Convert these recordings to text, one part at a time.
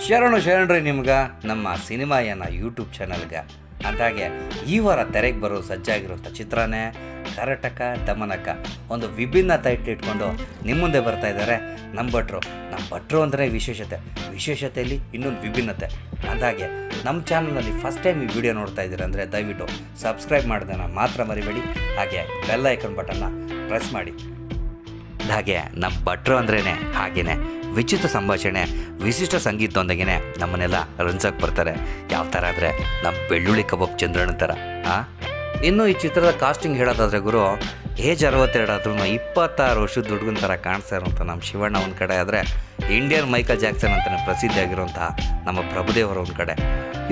ಶರಣು ನಿಮ್ಗೆ ನಮ್ಮ ಸಿನಿಮಾಯನ ಯೂಟ್ಯೂಬ್ ಚಾನಲ್ಗೆ. ಅಂದಾಗೆ ಈ ವಾರ ತೆರೆಗೆ ಬರೋ ಸಜ್ಜಾಗಿರುವಂಥ ಚಿತ್ರನೇ ಕರಟಕ ದಮನಕ. ಒಂದು ವಿಭಿನ್ನ ಟೈಟ್ಲ್ ಇಟ್ಕೊಂಡು ನಿಮ್ಮ ಮುಂದೆ ಬರ್ತಾ ಇದ್ದಾರೆ ನಮ್ಮ ಭಟ್ರು ಅಂದರೆ ವಿಶೇಷತೆಯಲ್ಲಿ ಇನ್ನೊಂದು ವಿಭಿನ್ನತೆ. ಅಂದಾಗೆ ನಮ್ಮ ಚಾನಲಲ್ಲಿ ಫಸ್ಟ್ ಟೈಮ್ ಈ ವಿಡಿಯೋ ನೋಡ್ತಾ ಇದ್ದೀರ ಅಂದರೆ ದಯವಿಟ್ಟು ಸಬ್ಸ್ಕ್ರೈಬ್ ಮಾಡೋದನ್ನು ಮಾತ್ರ ಮರಿಬೇಡಿ. ಹಾಗೆ ಬೆಲ್ ಐಕನ್ ಬಟನ್ನ ಪ್ರೆಸ್ ಮಾಡಿ. ಹಾಗೆ ನಮ್ಮ ಭಟ್ರು ಅಂದ್ರೇ ಹಾಗೇ ವಿಚಿತ್ರ ಸಂಭಾಷಣೆ, ವಿಶಿಷ್ಟ ಸಂಗೀತದೊಂದಿಗೆ ನಮ್ಮನ್ನೆಲ್ಲ ರಂಜಕ್ಕೆ ಬರ್ತಾರೆ. ಯಾವ ಥರ ಅಂದರೆ ನಮ್ಮ ಬೆಳ್ಳುಳ್ಳಿ ಕಬಾಬ್ ಚಂದ್ರಣ್ಣ ಥರ. ಇನ್ನು ಈ ಚಿತ್ರದ ಕಾಸ್ಟಿಂಗ್ ಹೇಳೋದಾದರೆ ಗುರು, ಏಜ್ 62 ಆದ್ರೂ 26 ವರ್ಷದ ಹುಡುಗನ ಥರ ಕಾಣಿಸ್ತಾ ಇರುವಂಥ ನಮ್ಮ ಶಿವಣ್ಣ ಒಂದು ಕಡೆ ಆದರೆ, ಇಂಡಿಯನ್ ಮೈಕಲ್ ಜಾಕ್ಸನ್ ಅಂತಲೇ ಪ್ರಸಿದ್ಧಿಯಾಗಿರುವಂತಹ ನಮ್ಮ ಪ್ರಭುದೇವರು ಒಂದು ಕಡೆ.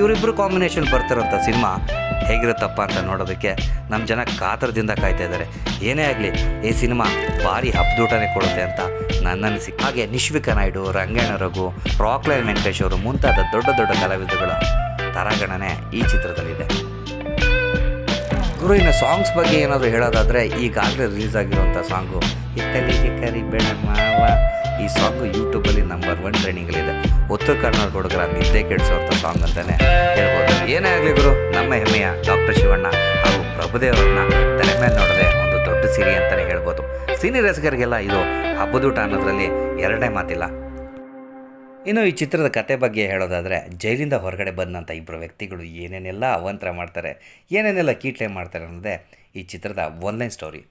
ಇವರಿಬ್ಬರು ಕಾಂಬಿನೇಷನ್ ಬರ್ತಿರೋಂಥ ಸಿನಿಮಾ ಹೇಗಿರುತ್ತಪ್ಪ ಅಂತ ನೋಡೋದಕ್ಕೆ ನಮ್ಮ ಜನ ಕಾತರದಿಂದ ಕಾಯ್ತಾ ಇದ್ದಾರೆ. ಏನೇ ಆಗಲಿ ಈ ಸಿನಿಮಾ ಭಾರಿ ಹಬ್ಬದೂಟನೇ ಕೊಡುತ್ತೆ ಅಂತ ನನ್ನ ಅನಿಸಿಕೆ. ಹಾಗೆ ನಿಶ್ವಿಕಾ ನಾಯ್ಡು, ರಂಗಣ್ಣ ರಘು, ರಾಕ್ಲೈನ್ ವೆಂಕಟೇಶ್ ಅವರು ಮುಂತಾದ ದೊಡ್ಡ ದೊಡ್ಡ ಕಲಾವಿದರುಗಳ ತರಾಗಣನೆ ಈ ಚಿತ್ರದಲ್ಲಿದೆ. ಗುರು, ಇನ್ನು ಸಾಂಗ್ಸ್ ಬಗ್ಗೆ ಏನಾದರೂ ಹೇಳೋದಾದರೆ, ಈಗಾಗಲೇ ರಿಲೀಸ್ ಆಗಿರುವಂಥ ಸಾಂಗು ಇತ್ತಲಿಗೆ ಕರಿಬೇಡ ಮಾವ, ಈ ಸಾಂಗು ಯೂಟ್ಯೂಬಲ್ಲಿ ನಂಬರ್ 1 ಟ್ರೆಂಡಿಂಗಲ್ಲಿದೆ. ಉತ್ತರ ಕನ್ನಡ ಹುಡುಗರ ನಿದ್ದೆ ಕೆಡಿಸುವಂಥ ಸಾಂಗ್ ಅಂತಲೇ ಹೇಳ್ಬೋದು. ಏನೇ ಆಗಲಿ ಗುರು, ನಮ್ಮ ಹೆಮ್ಮೆಯ ಡಾಕ್ಟರ್ ಶಿವಣ್ಣ ಹಾಗೂ ಪ್ರಭುದೇವರನ್ನ ತಲೆ ಮೇಲೆ ನೋಡದೆ ಒಂದು ದೊಡ್ಡ ಸಿರಿ ಅಂತಲೇ ಹೇಳ್ಬೋದು. ಸಿನಿ ರಸಿಕರಿಗೆಲ್ಲ ಇದು ಹಬ್ಬದೂಟ ಅನ್ನೋದ್ರಲ್ಲಿ ಎರಡನೇ ಮಾತಿಲ್ಲ. ಇನ್ನು ಈ ಚಿತ್ರದ ಕತೆ ಬಗ್ಗೆ ಹೇಳೋದಾದರೆ, ಜೈಲಿಂದ ಹೊರಗಡೆ ಬಂದಂಥ ಇಬ್ಬರು ವ್ಯಕ್ತಿಗಳು ಏನೇನೆಲ್ಲ ಅವಾಂತರ ಮಾಡ್ತಾರೆ, ಏನೇನೆಲ್ಲ ಕೀಟ್ಲೆ ಮಾಡ್ತಾರೆ ಅನ್ನೋದೇ ಈ ಚಿತ್ರದ ಒನ್ಲೈನ್ ಸ್ಟೋರಿ.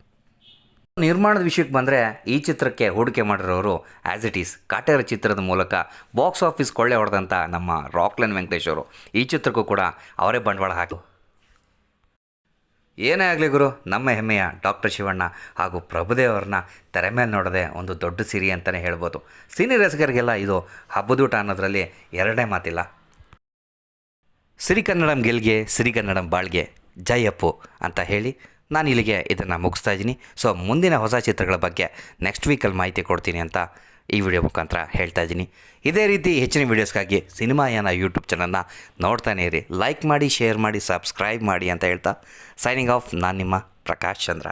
ನಿರ್ಮಾಣದ ವಿಷಯಕ್ಕೆ ಬಂದರೆ, ಈ ಚಿತ್ರಕ್ಕೆ ಹೂಡಿಕೆ ಮಾಡಿರೋರು ಆ್ಯಸ್ ಇಟ್ ಈಸ್ ಕಾಟೇರ ಚಿತ್ರದ ಮೂಲಕ ಬಾಕ್ಸ್ ಆಫೀಸ್ ಕೊಳ್ಳೆ ಹೊಡೆದಂಥ ನಮ್ಮ ರಾಕ್ಲೈನ್ ವೆಂಕಟೇಶ್ ಅವರು ಈ ಚಿತ್ರಕ್ಕೂ ಕೂಡ ಅವರೇ ಬಂಡವಾಳ ಹಾಕಿ. ಏನೇ ಆಗಲಿ ಗುರು, ನಮ್ಮ ಹೆಮ್ಮೆಯ ಡಾಕ್ಟರ್ ಶಿವಣ್ಣ ಹಾಗೂ ಪ್ರಭುದೇವರನ್ನ ತೆರೆ ಮೇಲೆ ನೋಡದೆ ಒಂದು ದೊಡ್ಡ ಸಿರಿ ಅಂತಲೇ ಹೇಳ್ಬೋದು. ಸಿನಿ ರಸಿಕರಿಗೆಲ್ಲ ಇದು ಹಬ್ಬದೂಟ ಅನ್ನೋದ್ರಲ್ಲಿ ಎರಡನೇ ಮಾತಿಲ್ಲ. ಸಿರಿಗನ್ನಡಂ ಗೆಲ್ಗೆ, ಸಿರಿಗನ್ನಡಂ ಬಾಳ್ಗೆ, ಜೈ ಅಪ್ಪು ಅಂತ ಹೇಳಿ ನಾನು ಇಲ್ಲಿಗೆ ಇದನ್ನು ಮುಗಿಸ್ತಾ ಇದ್ದೀನಿ. ಸೊ ಮುಂದಿನ ಹೊಸ ಚಿತ್ರಗಳ ಬಗ್ಗೆ ನೆಕ್ಸ್ಟ್ ವೀಕಲ್ಲಿ ಮಾಹಿತಿ ಕೊಡ್ತೀನಿ ಅಂತ ಈ ವಿಡಿಯೋ ಮುಖಾಂತರ ಹೇಳ್ತಾ ಇದ್ದೀನಿ. ಇದೇ ರೀತಿ ಹೆಚ್ಚಿನ ವೀಡಿಯೋಸ್ಗಾಗಿ ಸಿನಿಮಾಯನ ಯೂಟ್ಯೂಬ್ ಚಾನಲ್ನ ನೋಡ್ತಾನೆ ಇರಿ. ಲೈಕ್ ಮಾಡಿ, ಶೇರ್ ಮಾಡಿ, ಸಬ್ಸ್ಕ್ರೈಬ್ ಮಾಡಿ ಅಂತ ಹೇಳ್ತಾ ಸೈನಿಂಗ್ ಆಫ್. ನಾನು ನಿಮ್ಮ ಪ್ರಕಾಶ್ ಚಂದ್ರ.